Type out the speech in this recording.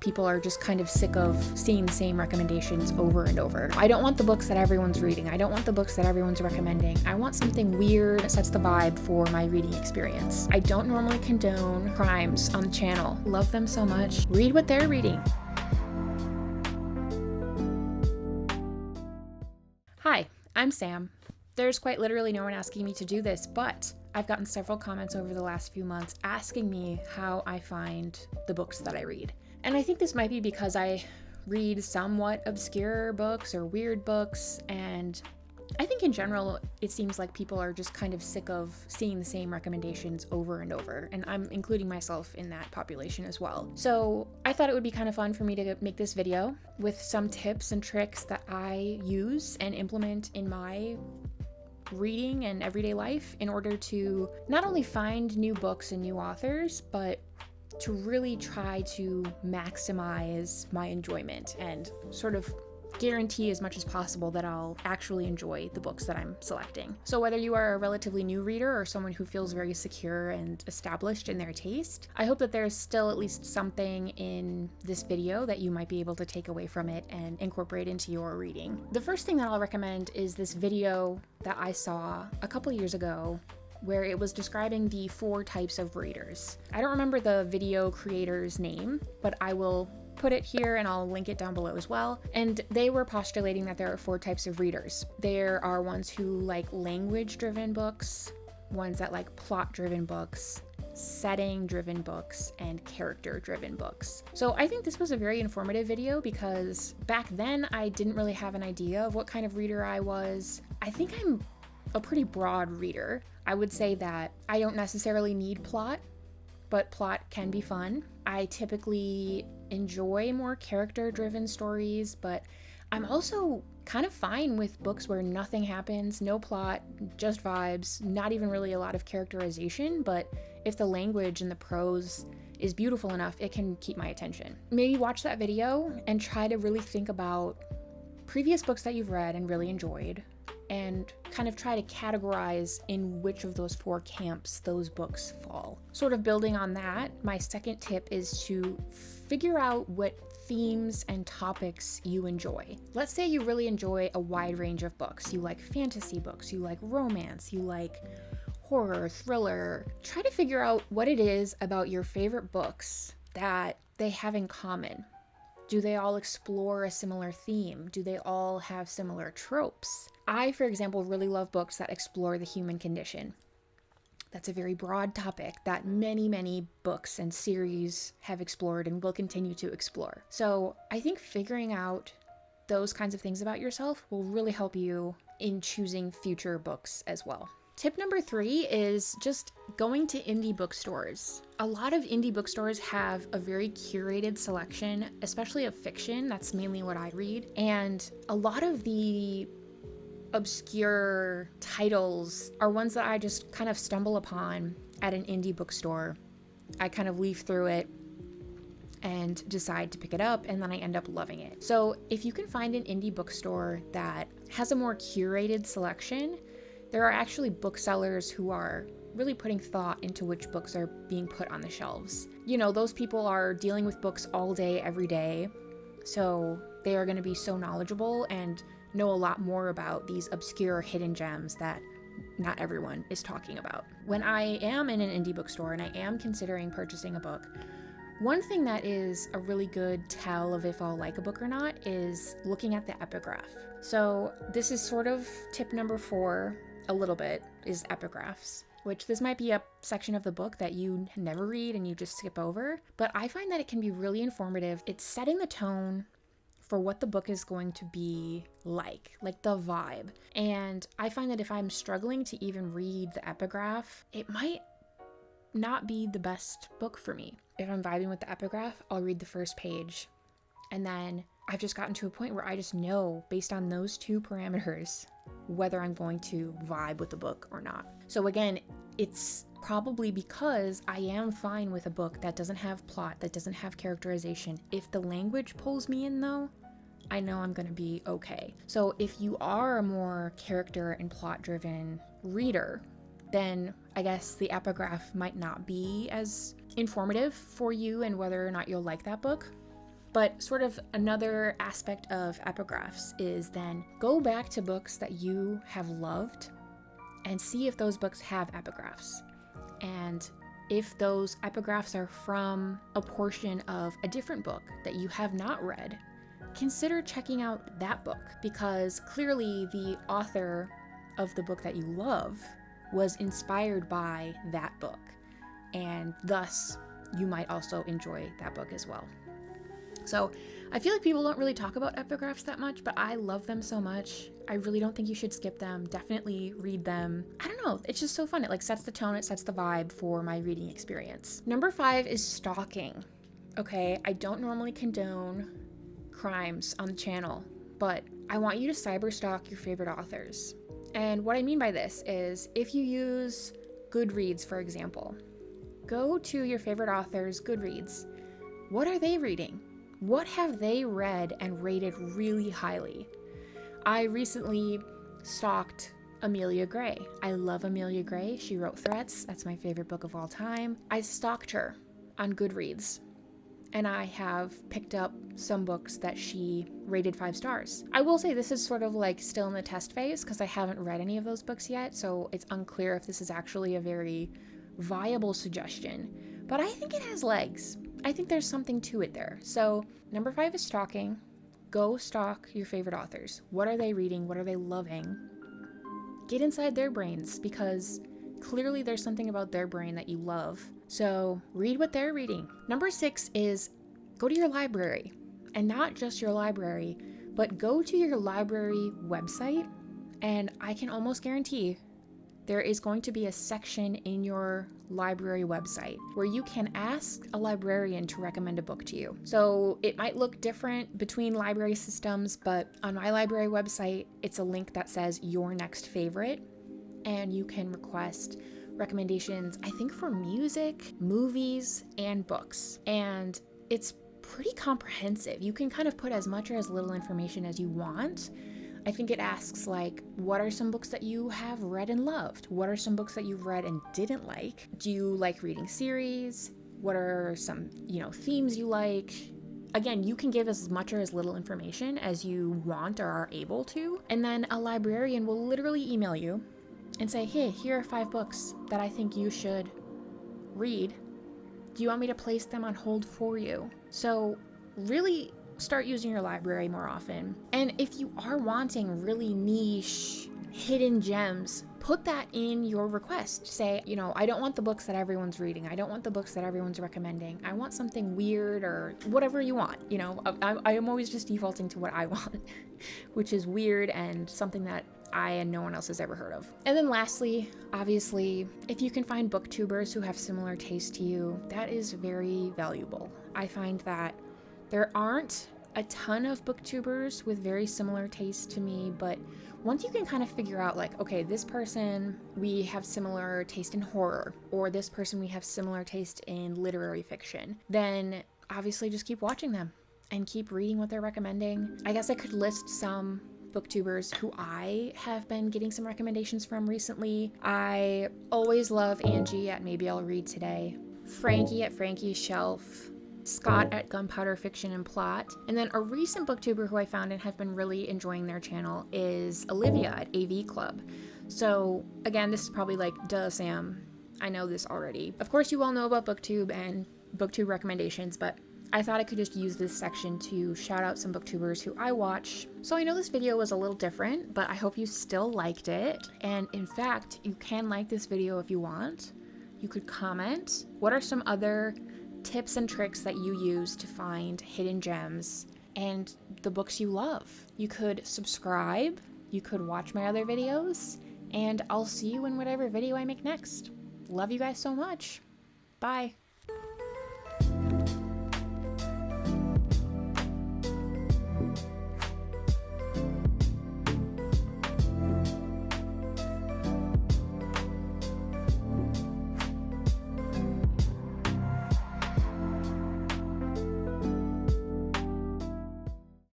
People are just kind of sick of seeing the same recommendations over and over. I don't want the books that everyone's reading. I don't want the books that everyone's recommending. I want something weird that sets the vibe for my reading experience. I don't normally condone crimes on the channel. Love them so much. Read what they're reading. Hi, I'm Sam. There's quite literally no one asking me to do this, but I've gotten several comments over the last few months asking me how I find the books that I read. And I think this might be because I read somewhat obscure books or weird books, and I think in general it seems like people are just kind of sick of seeing the same recommendations over and over, and I'm including myself in that population as well. So I thought it would be kind of fun for me to make this video with some tips and tricks that I use and implement in my reading and everyday life in order to not only find new books and new authors, but to really try to maximize my enjoyment and sort of guarantee as much as possible that I'll actually enjoy the books that I'm selecting. So whether you are a relatively new reader or someone who feels very secure and established in their taste, I hope that there's still at least something in this video that you might be able to take away from it and incorporate into your reading. The first thing that I'll recommend is this video that I saw a couple years ago where it was describing the 4 types of readers. I don't remember the video creator's name, but I will put it here and I'll link it down below as well. And they were postulating that there are 4 types of readers. There are ones who like language-driven books, ones that like plot-driven books, setting-driven books, and character-driven books. So I think this was a very informative video because back then I didn't really have an idea of what kind of reader I was. I think I'm a pretty broad reader. I would say that I don't necessarily need plot, but plot can be fun. I typically enjoy more character-driven stories, but I'm also kind of fine with books where nothing happens, no plot, just vibes, not even really a lot of characterization, but if the language and the prose is beautiful enough, it can keep my attention. Maybe watch that video and try to really think about previous books that you've read and really enjoyed, and kind of try to categorize in which of those 4 camps those books fall. Sort of building on that, my second tip is to figure out what themes and topics you enjoy. Let's say you really enjoy a wide range of books. You like fantasy books, you like romance, you like horror, thriller. Try to figure out what it is about your favorite books that they have in common. Do they all explore a similar theme? Do they all have similar tropes? I, for example, really love books that explore the human condition. That's a very broad topic that many books and series have explored and will continue to explore. So I think figuring out those kinds of things about yourself will really help you in choosing future books as well. Tip number 3 is just going to indie bookstores. A lot of indie bookstores have a very curated selection, especially of fiction. That's mainly what I read. And a lot of the obscure titles are ones that I just kind of stumble upon at an indie bookstore. I kind of leaf through it and decide to pick it up, and then I end up loving it. So if you can find an indie bookstore that has a more curated selection, there are actually booksellers who are really putting thought into which books are being put on the shelves. You know, those people are dealing with books all day, every day, so they are going to be so knowledgeable and know a lot more about these obscure hidden gems that not everyone is talking about. When I am in an indie bookstore and I am considering purchasing a book, one thing that is a really good tell of if I'll like a book or not is looking at the epigraph. So this is sort of tip number 4, a little bit, is epigraphs, which this might be a section of the book that you never read and you just skip over, but I find that it can be really informative. It's setting the tone for what the book is going to be like the vibe. And I find that if I'm struggling to even read the epigraph, it might not be the best book for me. If I'm vibing with the epigraph, I'll read the first page. And then I've just gotten to a point where I just know, based on those 2 parameters, whether I'm going to vibe with the book or not. So again, it's probably because I am fine with a book that doesn't have plot, that doesn't have characterization. If the language pulls me in though, I know I'm gonna be okay. So if you are a more character and plot driven reader, then I guess the epigraph might not be as informative for you and whether or not you'll like that book. But sort of another aspect of epigraphs is then go back to books that you have loved and see if those books have epigraphs. And if those epigraphs are from a portion of a different book that you have not read, consider checking out that book, because clearly the author of the book that you love was inspired by that book, and thus you might also enjoy that book as well. So I feel like people don't really talk about epigraphs that much, but I love them so much. I really don't think you should skip them. Definitely read them. I don't know, it's just so fun. It like sets the tone, it sets the vibe for my reading experience. Number 5 is stalking. Okay, I don't normally condone crimes on the channel, but I want you to cyber stalk your favorite authors. And what I mean by this is, if you use Goodreads, for example, go to your favorite author's Goodreads. What are they reading? What have they read and rated really highly? I recently stalked Amelia Gray. I love Amelia Gray. She wrote Threats. That's my favorite book of all time. I stalked her on Goodreads, and I have picked up some books that she rated 5 stars. I will say this is sort of like still in the test phase because I haven't read any of those books yet, so it's unclear if this is actually a very viable suggestion, but I think it has legs. I think there's something to it there. So number 5 is stalking. Go stalk your favorite authors. What are they reading? What are they loving? Get inside their brains, because clearly there's something about their brain that you love. So read what they're reading. Number 6 is go to your library, and not just your library, but go to your library website, and I can almost guarantee there is going to be a section in your library website where you can ask a librarian to recommend a book to you. So it might look different between library systems, but on my library website, it's a link that says your next favorite, and you can request recommendations, I think, for music, movies, and books. And it's pretty comprehensive. You can kind of put as much or as little information as you want. I think it asks, like, what are some books that you have read and loved? What are some books that you've read and didn't like? Do you like reading series? What are some, themes you like? Again, you can give as much or as little information as you want or are able to. And then a librarian will literally email you and say, hey, here are 5 books that I think you should read. Do you want me to place them on hold for you? So really start using your library more often. And if you are wanting really niche, hidden gems, put that in your request. Say, I don't want the books that everyone's reading. I don't want the books that everyone's recommending. I want something weird, or whatever you want. I am always just defaulting to what I want, which is weird and something that I and no one else has ever heard of. And then lastly, obviously, if you can find booktubers who have similar taste to you, that is very valuable. I find that there aren't a ton of booktubers with very similar tastes to me, but once you can kind of figure out, like, okay, this person, we have similar taste in horror, or this person, we have similar taste in literary fiction, then obviously just keep watching them and keep reading what they're recommending. I guess I could list some booktubers who I have been getting some recommendations from recently. I always love Angie at Maybe I'll Read Today, Frankie at Frankie's Shelf, Scott at Gunpowder Fiction and Plot, and then a recent booktuber who I found and have been really enjoying their channel is Olivia at AV Club. So again, this is probably like, duh, Sam, I know this already. Of course, you all know about booktube and booktube recommendations, but I thought I could just use this section to shout out some booktubers who I watch. So I know this video was a little different, but I hope you still liked it. And in fact, you can like this video if you want. You could comment. What are some other tips and tricks that you use to find hidden gems and the books you love? You could subscribe, you could watch my other videos, and I'll see you in whatever video I make next. Love you guys so much. Bye.